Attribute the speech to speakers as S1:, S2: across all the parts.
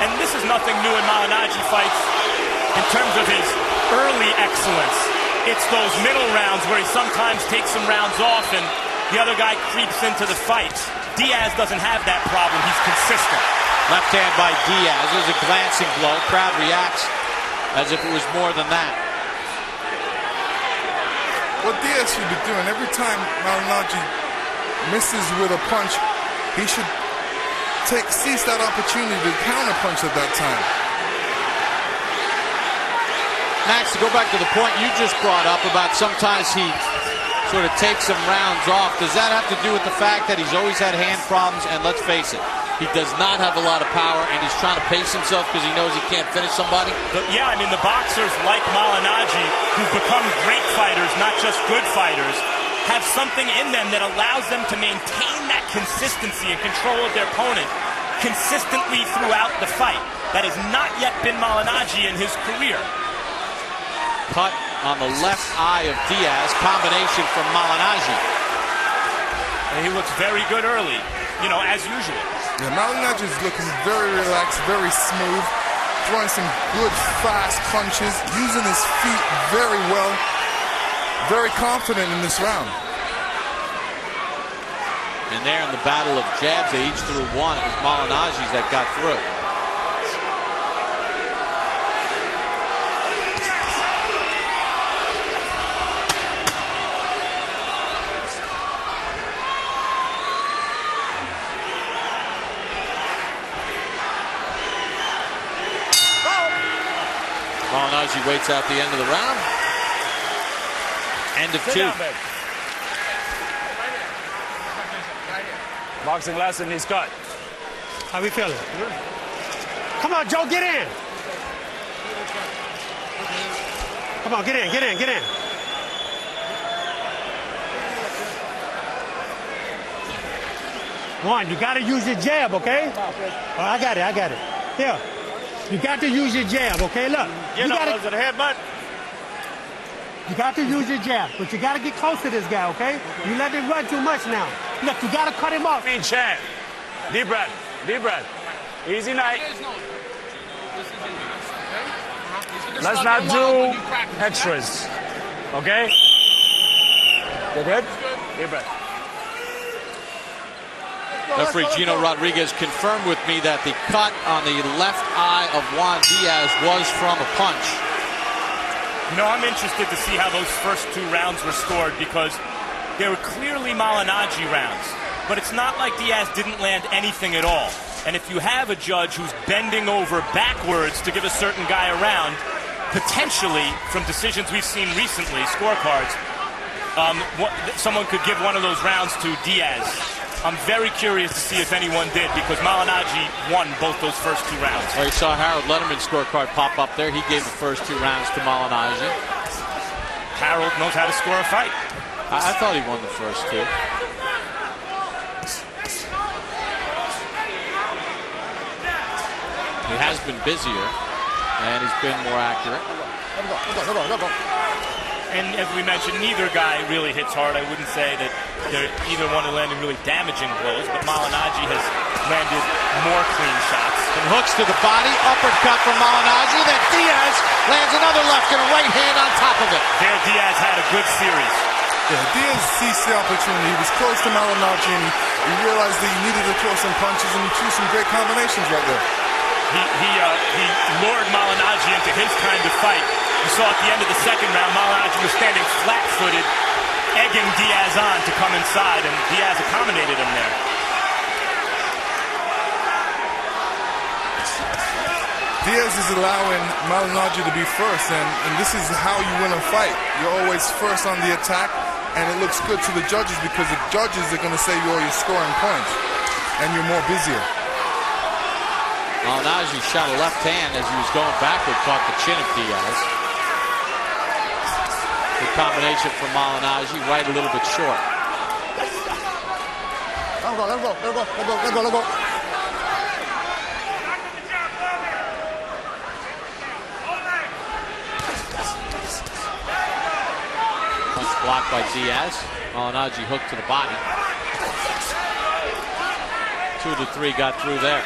S1: And this is nothing new in Malignaggi fights in terms of his early excellence. It's those middle rounds where he sometimes takes some rounds off and the other guy creeps into the fight. Diaz doesn't have that problem. He's consistent.
S2: Left hand by Diaz. There's a glancing blow. Crowd reacts as if it was more than that.
S3: What Diaz should be doing, every time Malignaggi misses with a punch, he should seize that opportunity to counterpunch at that time.
S2: Max, to go back to the point you just brought up about sometimes he sort of takes some rounds off, does that have to do with the fact that he's always had hand problems? And let's face it, he does not have a lot of power, and he's trying to pace himself because he knows he can't finish somebody?
S1: Yeah, I mean, the boxers like Malignaggi, who've become great fighters, not just good fighters, have something in them that allows them to maintain that consistency and control of their opponent consistently throughout the fight. That has not yet been Malignaggi in his career.
S2: Cut on the left eye of Diaz, combination from Malignaggi.
S1: And he looks very good early, you know, as usual.
S3: Yeah, Malignaggi is looking very relaxed, very smooth, throwing some good, fast punches, using his feet very well, very confident in this round.
S2: And there in the battle of jabs, they each threw one. It was Malignaggi's that got through. Malignaggi waits out the end of the round. End of two.
S4: Boxing lesson, he's cut.
S5: How we feeling? Come on, Joe, get in. Come on, get in, get in, get in. Juan, you got to use your jab, okay? Oh, I got it. Here. You got to use your jab, okay? Look.
S4: You got to the headbutt.
S5: You got to use your jab, but you got to get close to this guy, okay? You let him run too much now. Look, you got to cut him off.
S4: Chad. Deep breath. Deep breath. Easy night. Let's not do extras. Okay? You good? Deep breath.
S2: Referee Gino Rodriguez confirmed with me that the cut on the left eye of Juan Diaz was from a punch.
S1: No, I'm interested to see how those first two rounds were scored because they were clearly Malignaggi rounds. But it's not like Diaz didn't land anything at all. And if you have a judge who's bending over backwards to give a certain guy a round, potentially, from decisions we've seen recently, scorecards, someone could give one of those rounds to Diaz. I'm very curious to see if anyone did because Malignaggi won both those first two rounds.
S2: Well, you saw Harold Letterman's scorecard pop up there. He gave the first two rounds to Malignaggi.
S1: Harold knows how to score a fight.
S2: I thought he won the first two. He has been busier, and he's been more accurate.
S1: And as we mentioned, neither guy really hits hard. I wouldn't say that either one are landing really damaging blows, but Malignaggi has landed more clean shots.
S2: And hooks to the body, uppercut from Malignaggi, then Diaz lands another left and a right hand on top of it.
S1: There, Diaz had a good series.
S3: Yeah, Diaz seized the opportunity. He was close to Malignaggi, and he realized that he needed to throw some punches, and he threw some great combinations right there.
S1: He lured Malignaggi into his kind of fight. You saw at the end of the second round, Malignaggi was standing flat-footed, egging Diaz on to come inside, and Diaz accommodated him there.
S3: Diaz is allowing Malignaggi to be first, and this is how you win a fight. You're always first on the attack, and it looks good to the judges because the judges are going to say you're scoring points, and you're more busier.
S2: Malignaggi shot a left hand as he was going backward, caught the chin of Diaz. Good combination from Malignaggi, right a little bit short.
S5: Let go.
S2: Punch blocked by Diaz. Malignaggi hooked to the body. 2 to 3 got through there.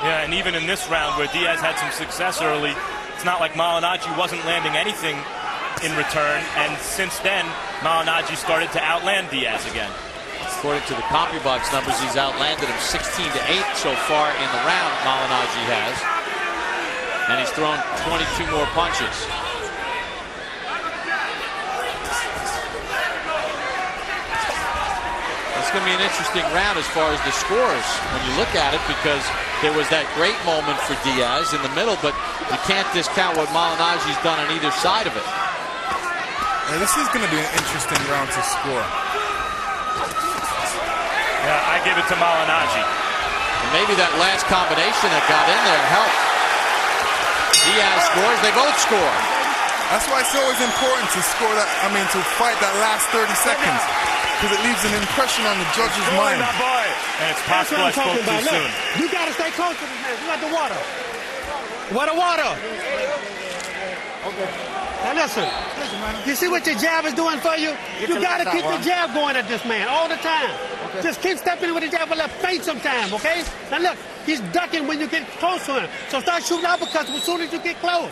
S1: Yeah, and even in this round where Diaz had some success early, it's not like Malignaggi wasn't landing anything in return, and since then, Malignaggi started to outland Diaz again.
S2: According to the CompuBox numbers, he's outlanded him 16-8 so far in the round, Malignaggi has. And he's thrown 22 more punches. It's going to be an interesting round as far as the scores when you look at it, because there was that great moment for Diaz in the middle, but you can't discount what Malignaggi's done on either side of it.
S3: Yeah, this is going to be an interesting round to score.
S1: Yeah, I give it to Malignaggi.
S2: And maybe that last combination that got in there helped. Diaz scores, they both score.
S3: That's why it's always important to score that, to fight that last 30 seconds. Because it leaves an impression on the judge's mind.
S1: And it's possible I spoke too soon.
S5: You got to stay close to this man. You got the water. Water. Okay. Now listen, you see what your jab is doing for you? You got to keep the jab going at this man all the time. Okay. Just keep stepping with the jab, but let faint sometime, okay? Now look, he's ducking when you get close to him. So start shooting uppercuts as soon as you get close,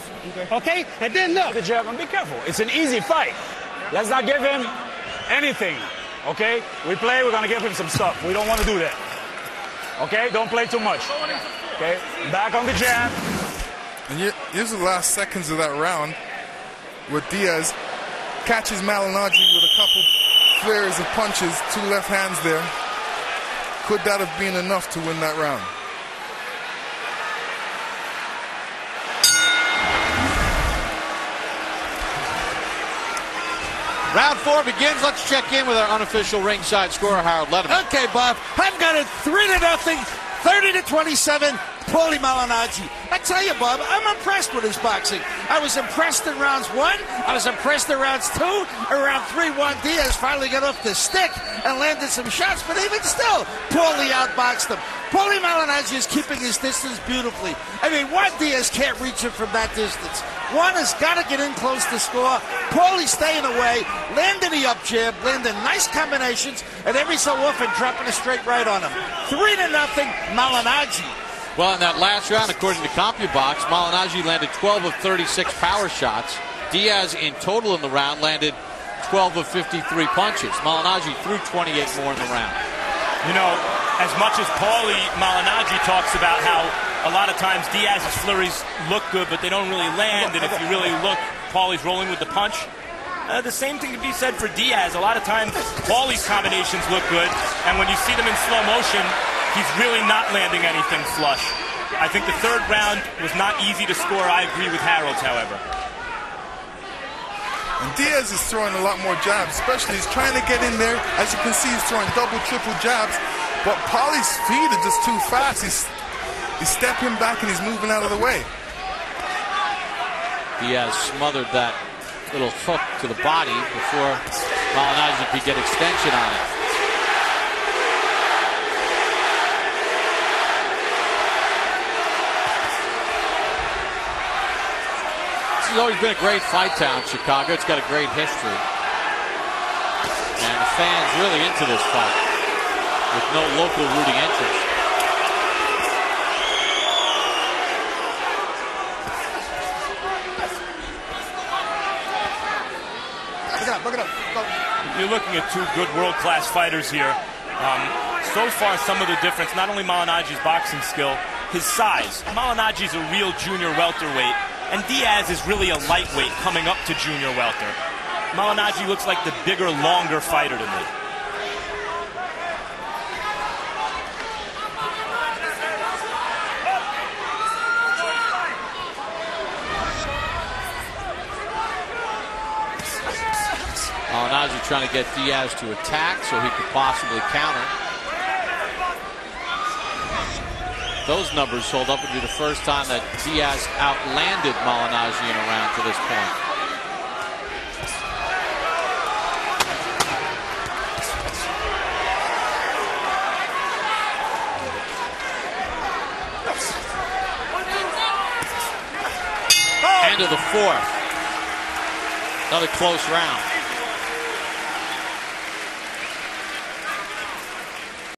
S5: okay? And then look.
S4: The jab, and be careful. It's an easy fight. Let's not give him anything, okay? We play, we're going to give him some stuff. We don't want to do that, okay? Don't play too much, okay? Back on the jab.
S3: And here's the last seconds of that round, where Diaz catches Malignaggi with a couple flares of punches, two left hands there. Could that have been enough to win that round?
S2: Round 4 begins. Let's check in with our unofficial ringside scorer, Harold Letterman.
S6: Okay, Bob. I've got it 3-0, 30-27. Paulie Malignaggi. I tell you, Bob, I'm impressed with his boxing. I was impressed in rounds 1. I was impressed in rounds 2. Around 3-1, Diaz finally got off the stick and landed some shots, but even still, Paulie outboxed him. Paulie Malignaggi is keeping his distance beautifully. Juan Diaz can't reach him from that distance. Juan has got to get in close to score. Paulie staying away, landing the up jab, landing nice combinations, and every so often dropping a straight right on him. 3-0, Malignaggi.
S2: Well, in that last round, according to CompuBox, Malignaggi landed 12 of 36 power shots. Diaz, in total in the round, landed 12 of 53 punches. Malignaggi threw 28 more in the round.
S1: You know, as much as Paulie Malignaggi talks about how a lot of times Diaz's flurries look good, but they don't really land, and if you really look, Paulie's rolling with the punch. The same thing can be said for Diaz. A lot of times, Paulie's combinations look good, and when you see them in slow motion, he's really not landing anything flush. I think the third round was not easy to score. I agree with Harold, however.
S3: And Diaz is throwing a lot more jabs, especially he's trying to get in there. As you can see, he's throwing double, triple jabs, but Paulie's feet are just too fast. He's stepping back and he's moving out of the way.
S2: Diaz smothered that little hook to the body before Malignaggi could get extension on it. This has always been a great fight town, Chicago. It's got a great history. And the fans really into this fight with no local rooting interest.
S1: You're looking at two good world-class fighters here. So far, some of the difference, not only Malignaggi's boxing skill, his size. Malignaggi's a real junior welterweight, and Diaz is really a lightweight coming up to junior welter. Malignaggi looks like the bigger, longer fighter to me.
S2: Malignaggi trying to get Diaz to attack so he could possibly counter. Those numbers hold up. It would be the first time that Diaz outlanded Malignaggi in a round to this point. End of the fourth. Another close round.